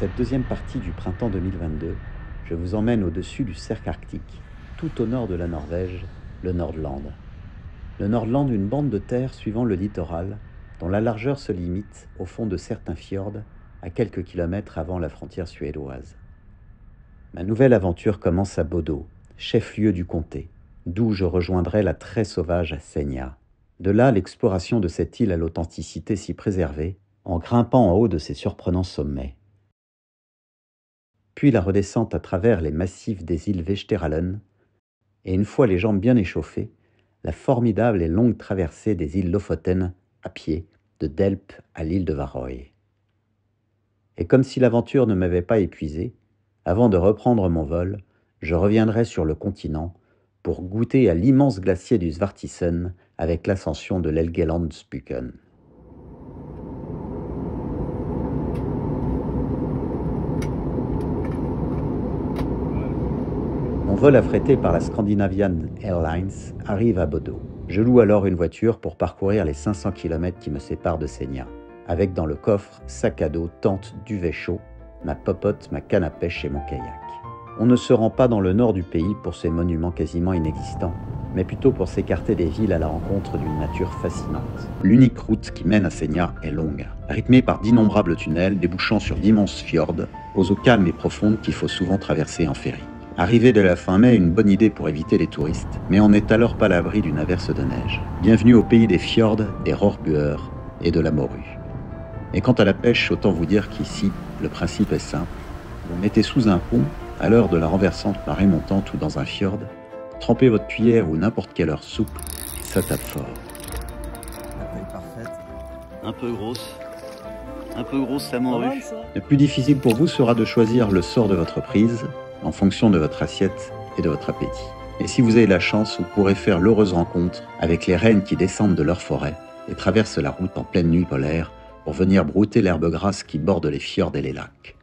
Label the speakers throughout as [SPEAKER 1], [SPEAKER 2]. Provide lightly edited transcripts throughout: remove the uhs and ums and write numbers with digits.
[SPEAKER 1] cette deuxième partie du printemps 2022, je vous emmène au-dessus du cercle arctique, tout au nord de la Norvège, le Nordland. Le Nordland, une bande de terre suivant le littoral, dont la largeur se limite au fond de certains fjords, à quelques kilomètres avant la frontière suédoise. Ma nouvelle aventure commence à Bodø, chef-lieu du comté, d'où je rejoindrai la très sauvage Senja. De là, l'exploration de cette île à l'authenticité si préservée, en grimpant en haut de ses surprenants sommets. Puis la redescente à travers les massifs des îles Vesteralen, et une fois les jambes bien échauffées, la formidable et longue traversée des îles Lofoten à pied, de Delp à l'île de Varøy. Et comme si l'aventure ne m'avait pas épuisé, avant de reprendre mon vol, je reviendrai sur le continent pour goûter à l'immense glacier du Svartisen avec l'ascension de l'Helgelandsbuken. Mon vol affrété par la Scandinavian Airlines arrive à Bodø. Je loue alors une voiture pour parcourir les 500 km qui me séparent de Senja, avec dans le coffre sac à dos, tente, duvet chaud, ma popote, ma canne à pêche et mon kayak. On ne se rend pas dans le nord du pays pour ces monuments quasiment inexistants, mais plutôt pour s'écarter des villes à la rencontre d'une nature fascinante. L'unique route qui mène à Senja est longue, rythmée par d'innombrables tunnels débouchant sur d'immenses fjords, aux eaux calmes et profondes qu'il faut souvent traverser en ferry. Arrivé de la fin mai, une bonne idée pour éviter les touristes, mais on n'est alors pas à l'abri d'une averse de neige. Bienvenue au pays des fjords, des rorbuer et de la morue. Et quant à la pêche, autant vous dire qu'ici, le principe est simple. Vous mettez sous un pont, à l'heure de la renversante marée montante ou dans un fjord, trempez votre cuillère ou n'importe quelle heure souple, et ça tape fort.
[SPEAKER 2] La taille parfaite.
[SPEAKER 1] Un peu grosse la morue. Le plus difficile pour vous sera de choisir le sort de votre prise, en fonction de votre assiette et de votre appétit. Et si vous avez la chance, vous pourrez faire l'heureuse rencontre avec les rennes qui descendent de leur forêt et traversent la route en pleine nuit polaire pour venir brouter l'herbe grasse qui borde les fjords et les lacs.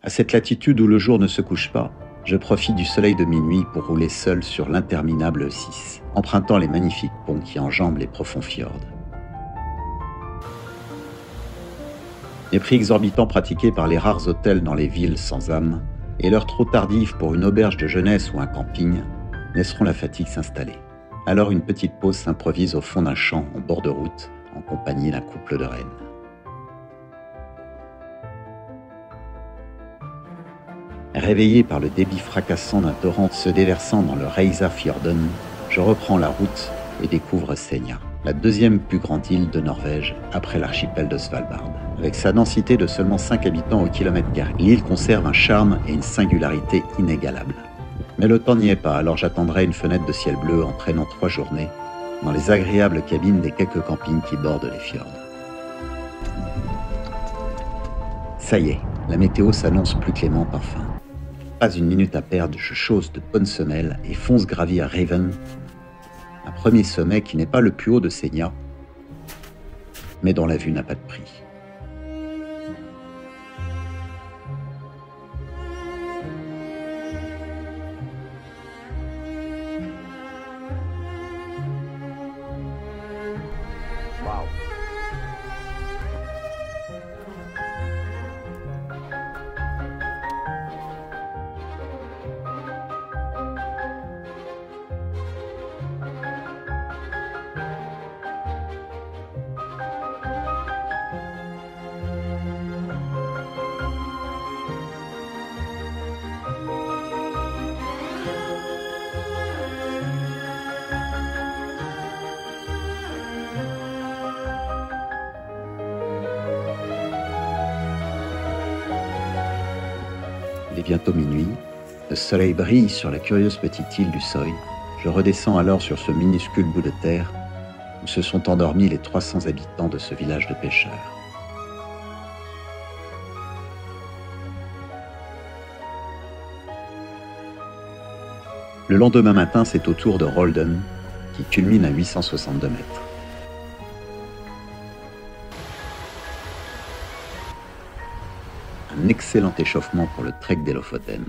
[SPEAKER 1] À cette latitude où le jour ne se couche pas, je profite du soleil de minuit pour rouler seul sur l'interminable E6, empruntant les magnifiques ponts qui enjambent les profonds fjords. Les prix exorbitants pratiqués par les rares hôtels dans les villes sans âme, et l'heure trop tardive pour une auberge de jeunesse ou un camping, laisseront la fatigue s'installer. Alors une petite pause s'improvise au fond d'un champ en bord de route, en compagnie d'un couple de rennes. Réveillé par le débit fracassant d'un torrent se déversant dans le Reisafjorden, je reprends la route et découvre Senja, la deuxième plus grande île de Norvège après l'archipel de Svalbard. Avec sa densité de seulement 5 habitants au kilomètre carré, l'île conserve un charme et une singularité inégalables. Mais le temps n'y est pas, alors j'attendrai une fenêtre de ciel bleu en traînant 3 journées dans les agréables cabines des quelques campings qui bordent les fjords. Ça y est, la météo s'annonce plus clémente enfin. Pas une minute à perdre, je chausse de bonnes semelles et fonce gravir Raven, un premier sommet qui n'est pas le plus haut de Senja, mais dont la vue n'a pas de prix. Wow. Il est bientôt minuit, le soleil brille sur la curieuse petite île du Soy. Je redescends alors sur ce minuscule bout de terre où se sont endormis les 300 habitants de ce village de pêcheurs. Le lendemain matin, c'est au tour de Rolden, qui culmine à 862 mètres. Un excellent échauffement pour le trek des Lofoten.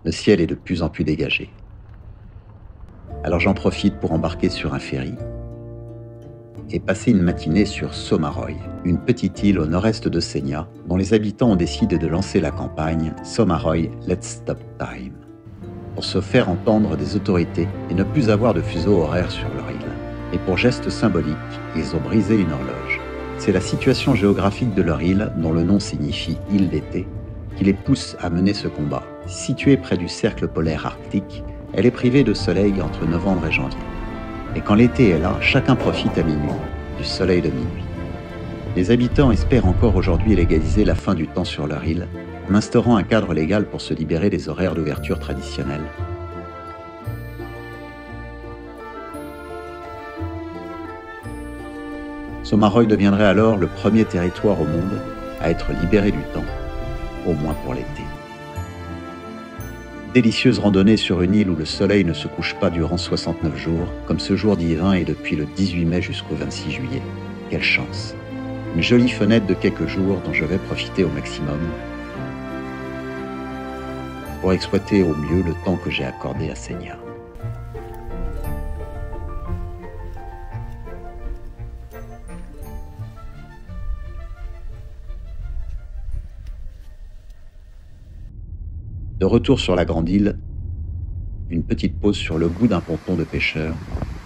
[SPEAKER 1] Le ciel est de plus en plus dégagé. Alors j'en profite pour embarquer sur un ferry et passer une matinée sur Somaroy, une petite île au nord-est de Senja, dont les habitants ont décidé de lancer la campagne Somaroy Let's Stop Time, pour se faire entendre des autorités et ne plus avoir de fuseau horaire sur leur île. Et pour geste symbolique, ils ont brisé une horloge. C'est la situation géographique de leur île, dont le nom signifie « île d'été », qui les pousse à mener ce combat. Située près du cercle polaire arctique, elle est privée de soleil entre novembre et janvier. Et quand l'été est là, chacun profite à minuit du soleil de minuit. Les habitants espèrent encore aujourd'hui légaliser la fin du temps sur leur île, en instaurant un cadre légal pour se libérer des horaires d'ouverture traditionnels. Somaroy deviendrait alors le premier territoire au monde à être libéré du temps, au moins pour l'été. Délicieuse randonnée sur une île où le soleil ne se couche pas durant 69 jours, comme ce jour divin est depuis le 18 mai jusqu'au 26 juillet. Quelle chance! Une jolie fenêtre de quelques jours dont je vais profiter au maximum pour exploiter au mieux le temps que j'ai accordé à Senja. De retour sur la grande île, une petite pause sur le bout d'un ponton de pêcheurs,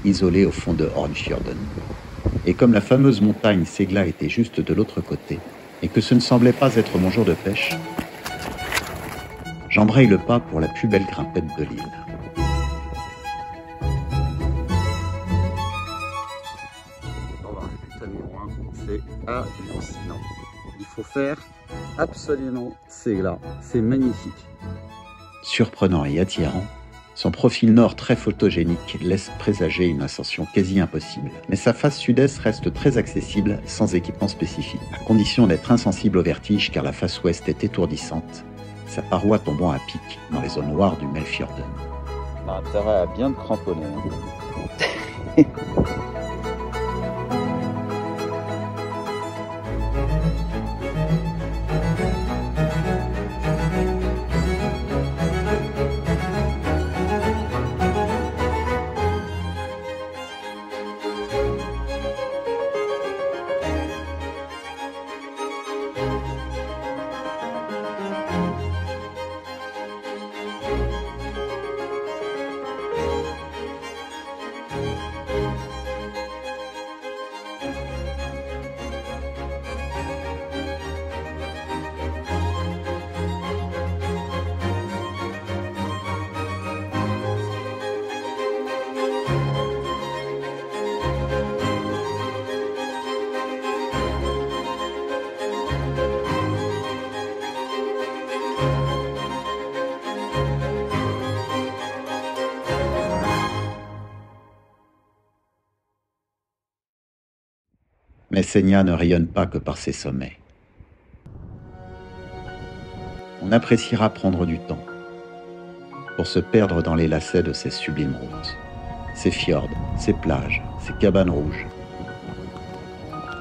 [SPEAKER 1] isolé au fond de Hornfjorden. Et comme la fameuse montagne Segla était juste de l'autre côté, et que ce ne semblait pas être mon jour de pêche, j'embraye le pas pour la plus belle grimpette de l'île. C'est hallucinant. Il faut faire absolument Segla. C'est magnifique. Surprenant et attirant, son profil nord très photogénique laisse présager une ascension quasi impossible. Mais sa face sud-est reste très accessible sans équipement spécifique, à condition d'être insensible au vertige car la face ouest est étourdissante, sa paroi tombant à pic dans les zones noires du Melfjorden. On a intérêt à bien te cramponner. Mais Senja ne rayonne pas que par ses sommets. On appréciera prendre du temps pour se perdre dans les lacets de ces sublimes routes, ces fjords, ces plages, ces cabanes rouges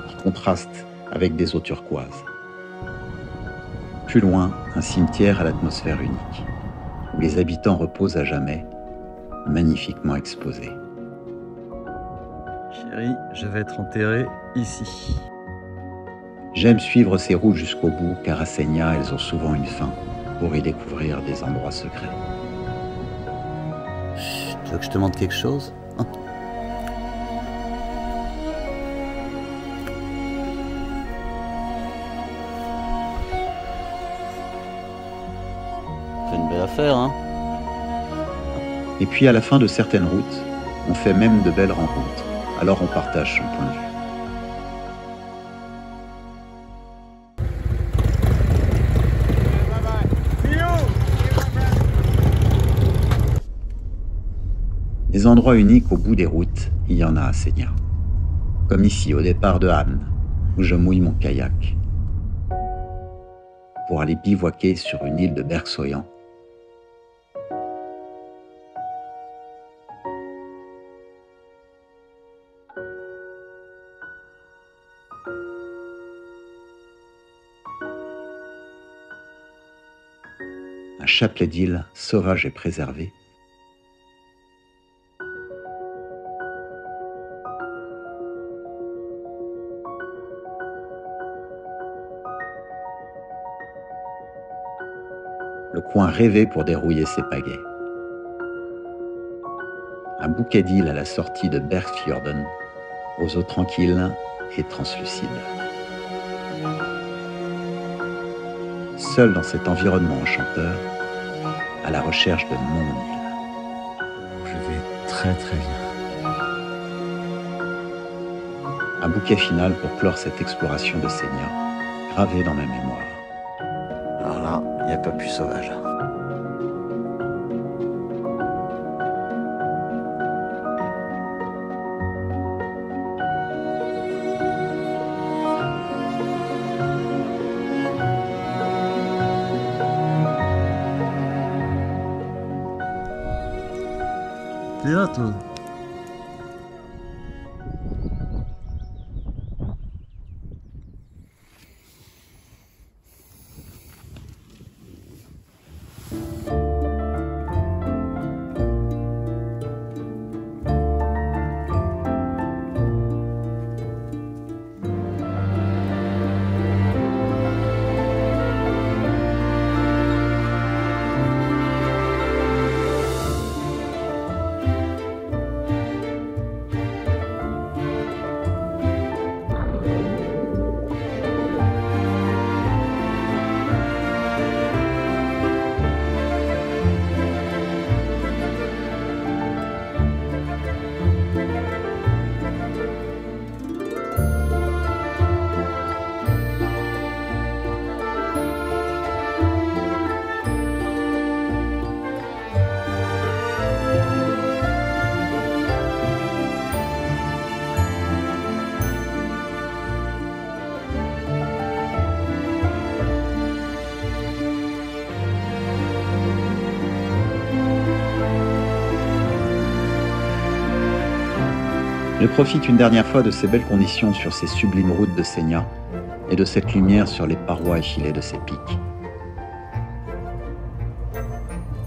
[SPEAKER 1] qui contrastent avec des eaux turquoises. Plus loin, un cimetière à l'atmosphère unique, où les habitants reposent à jamais, magnifiquement exposés. Chérie, je vais être enterré ici. J'aime suivre ces routes jusqu'au bout, car à Senja, elles ont souvent une fin pour y découvrir des endroits secrets. Chut, tu veux que je te montre quelque chose? C'est une belle affaire, hein? Et puis à la fin de certaines routes, on fait même de belles rencontres. Alors on partage son point de vue. Des endroits uniques au bout des routes, il y en a à Senja. Comme ici, au départ de Han, où je mouille mon kayak pour aller bivouaquer sur une île de Bergsoyan. À chapelet d'îles sauvages et préservées, le coin rêvé pour dérouiller ses pagaies. Un bouquet d'îles à la sortie de Bergfjorden, aux eaux tranquilles et translucides. Seul dans cet environnement enchanteur, à la recherche de mon île.
[SPEAKER 2] Je vais très très bien.
[SPEAKER 1] Un bouquet final pour clore cette exploration de Senia, gravé dans ma mémoire.
[SPEAKER 2] Alors là, il n'y a pas plus sauvage. T'es là, toi?
[SPEAKER 1] Je profite une dernière fois de ces belles conditions sur ces sublimes routes de Senia et de cette lumière sur les parois effilées de ces pics,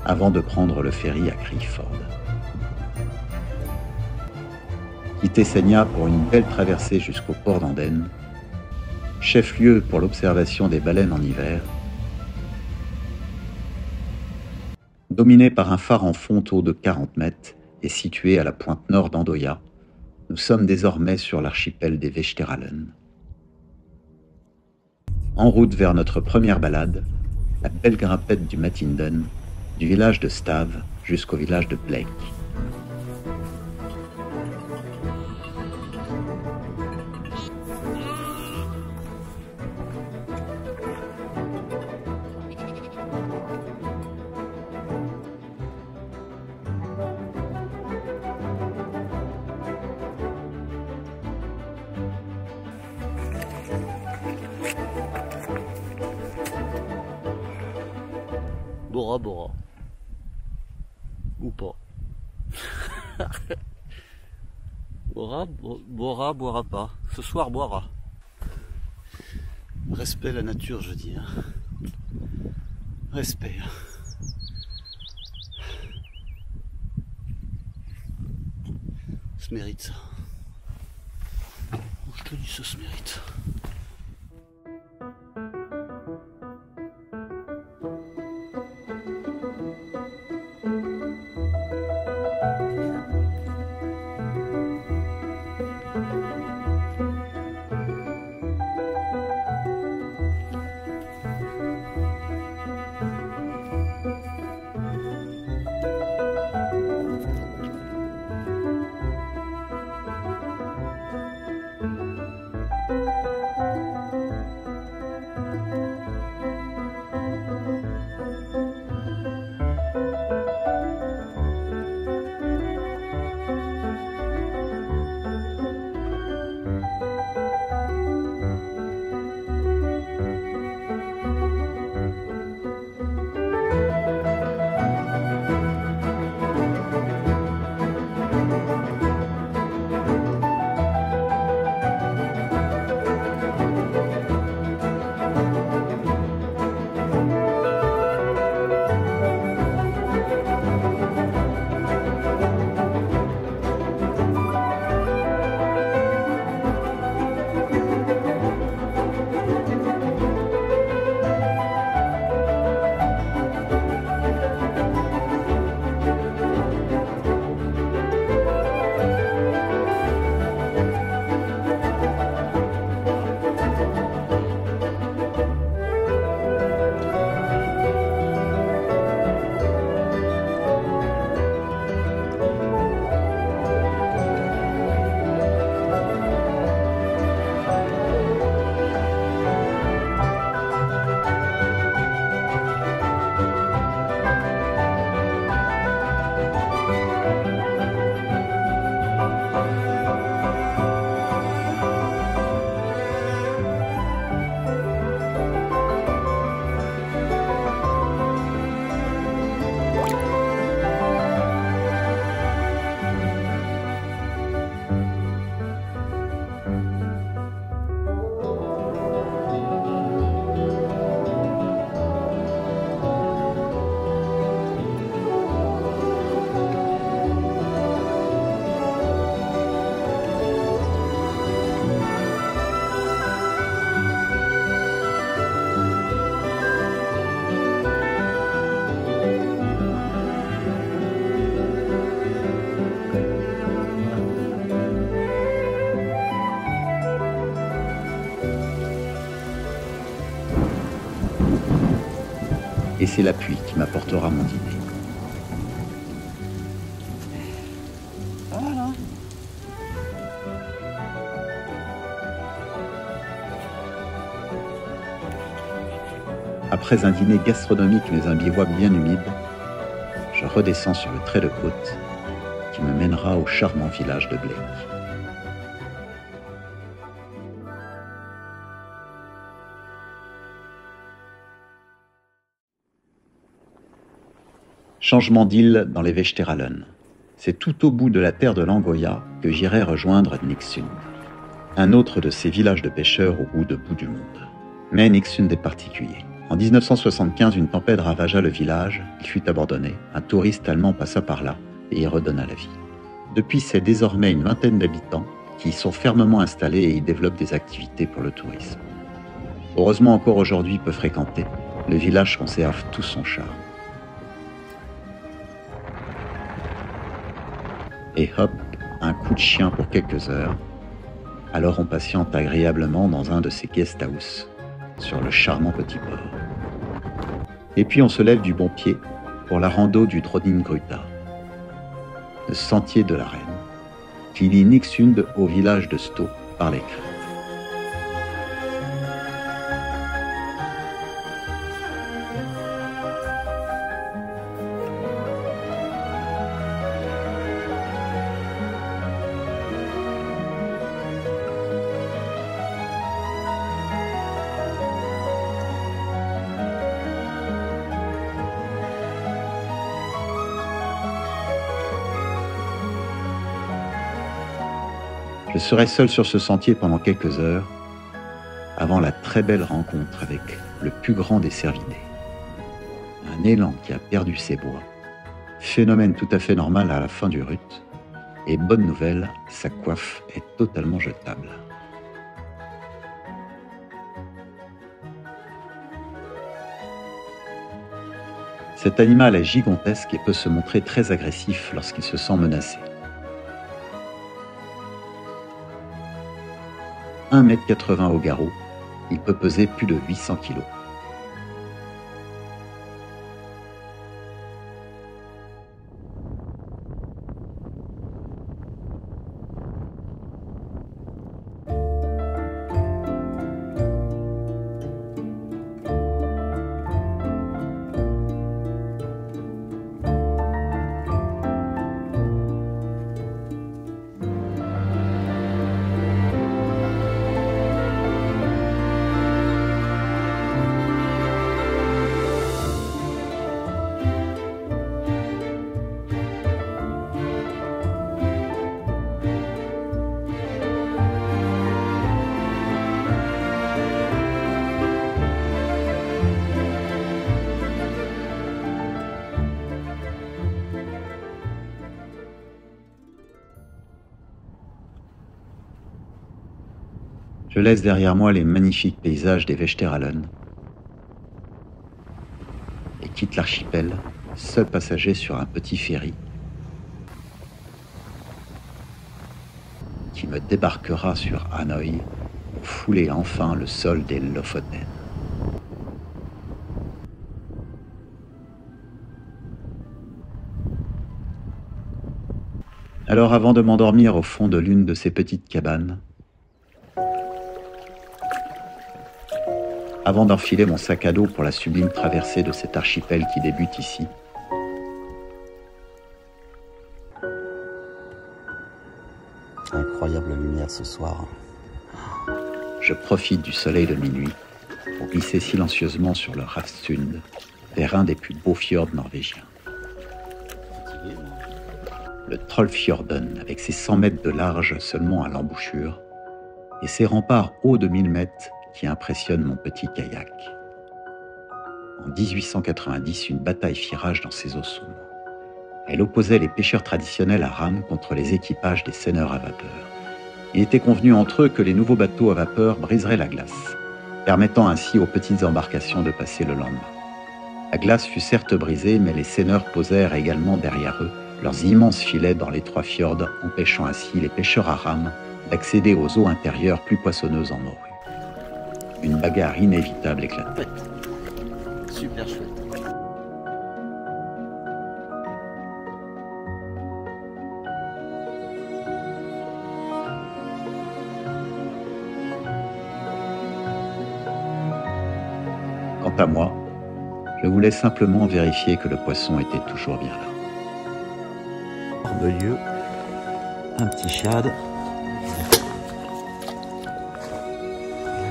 [SPEAKER 1] avant de prendre le ferry à Kriegford. Quitter Senia pour une belle traversée jusqu'au port d'Andenne, chef-lieu pour l'observation des baleines en hiver, dominé par un phare en fonte-eau de 40 mètres et situé à la pointe nord d'Andoya, nous sommes désormais sur l'archipel des Vesterålen. En route vers notre première balade, la belle grimpette du Matinden, du village de Stave jusqu'au village de Blake.
[SPEAKER 2] Bora Bora. Ou pas. Bora, boira pas. Ce soir, boira. Respect la nature, je dis. Respect. Ça se mérite ça. Je te dis, ça se mérite.
[SPEAKER 1] Et c'est la pluie qui m'apportera mon dîner.
[SPEAKER 2] Voilà.
[SPEAKER 1] Après un dîner gastronomique mais un bivouac bien humide, je redescends sur le trait de côte qui me mènera au charmant village de Blake. Changement d'île dans les Vesterålen. C'est tout au bout de la terre de Langoya que j'irai rejoindre Nixund, un autre de ces villages de pêcheurs au bout du monde. Mais Nixund est particulier. En 1975, une tempête ravagea le village, il fut abandonné, un touriste allemand passa par là et y redonna la vie. Depuis, c'est désormais une vingtaine d'habitants qui y sont fermement installés et y développent des activités pour le tourisme. Heureusement encore aujourd'hui peu fréquenté, le village conserve tout son charme. Et hop, un coup de chien pour quelques heures. Alors on patiente agréablement dans un de ces guest house sur le charmant petit port. Et puis on se lève du bon pied pour la rando du Drottninggruta, le sentier de la Reine, qui lie Nixund au village de Sto par les crêtes. Je serai seul sur ce sentier pendant quelques heures, avant la très belle rencontre avec le plus grand des cervidés. Un élan qui a perdu ses bois, phénomène tout à fait normal à la fin du rut, et bonne nouvelle, sa coiffe est totalement jetable. Cet animal est gigantesque et peut se montrer très agressif lorsqu'il se sent menacé. 1,80 m au garrot, il peut peser plus de 800 kg. Je laisse derrière moi les magnifiques paysages des Vesterålen et quitte l'archipel, seul passager sur un petit ferry qui me débarquera sur Hanoï pour fouler enfin le sol des Lofoten. Alors avant de m'endormir au fond de l'une de ces petites cabanes, avant d'enfiler mon sac à dos pour la sublime traversée de cet archipel qui débute ici,
[SPEAKER 2] Incroyable lumière ce soir.
[SPEAKER 1] je profite du soleil de minuit pour glisser silencieusement sur le Hafsund, vers un des plus beaux fjords norvégiens.
[SPEAKER 2] Fatigué, moi.
[SPEAKER 1] Le Trollfjorden, avec ses 100 mètres de large seulement à l'embouchure, et ses remparts hauts de 1000 mètres qui impressionnent mon petit kayak. En 1890, une bataille fit rage dans ces eaux sombres. Elle opposait les pêcheurs traditionnels à rames contre les équipages des seineurs à vapeur. Il était convenu entre eux que les nouveaux bateaux à vapeur briseraient la glace, permettant ainsi aux petites embarcations de passer le lendemain. La glace fut certes brisée, mais les seineurs posèrent également derrière eux leurs immenses filets dans l'étroit fjord, empêchant ainsi les pêcheurs à rames d'accéder aux eaux intérieures plus poissonneuses en morue. Une bagarre inévitable éclata.
[SPEAKER 2] Super chouette.
[SPEAKER 1] Quant à moi, je voulais simplement vérifier que le poisson était toujours bien là.
[SPEAKER 2] Barbelieu, un petit shad. Là,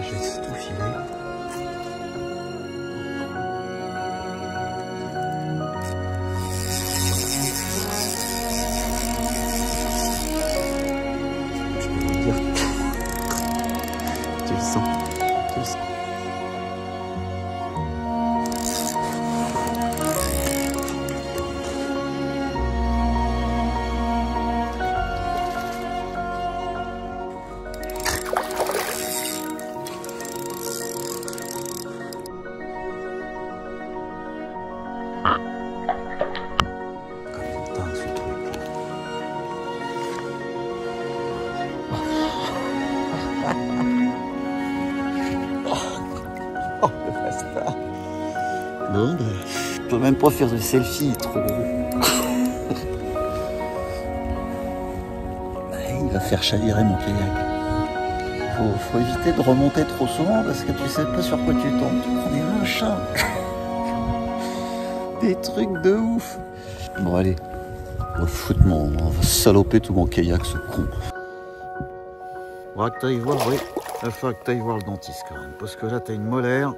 [SPEAKER 2] j'ai tout filé. Je peux vous dire, tu le sens, tu le sens. Bon, ben, je peux même pas faire de selfie, il est trop gros. Il va faire chavirer mon kayak. Faut éviter de remonter trop souvent parce que tu sais pas sur quoi tu tombes. Tu prends des machins. Des trucs de ouf. Bon, allez. On va saloper tout mon kayak, ce con. Faudra que t'ailles voir, oui. Il va falloir que t'ailles voir le dentiste quand même. Parce que là, t'as une molaire.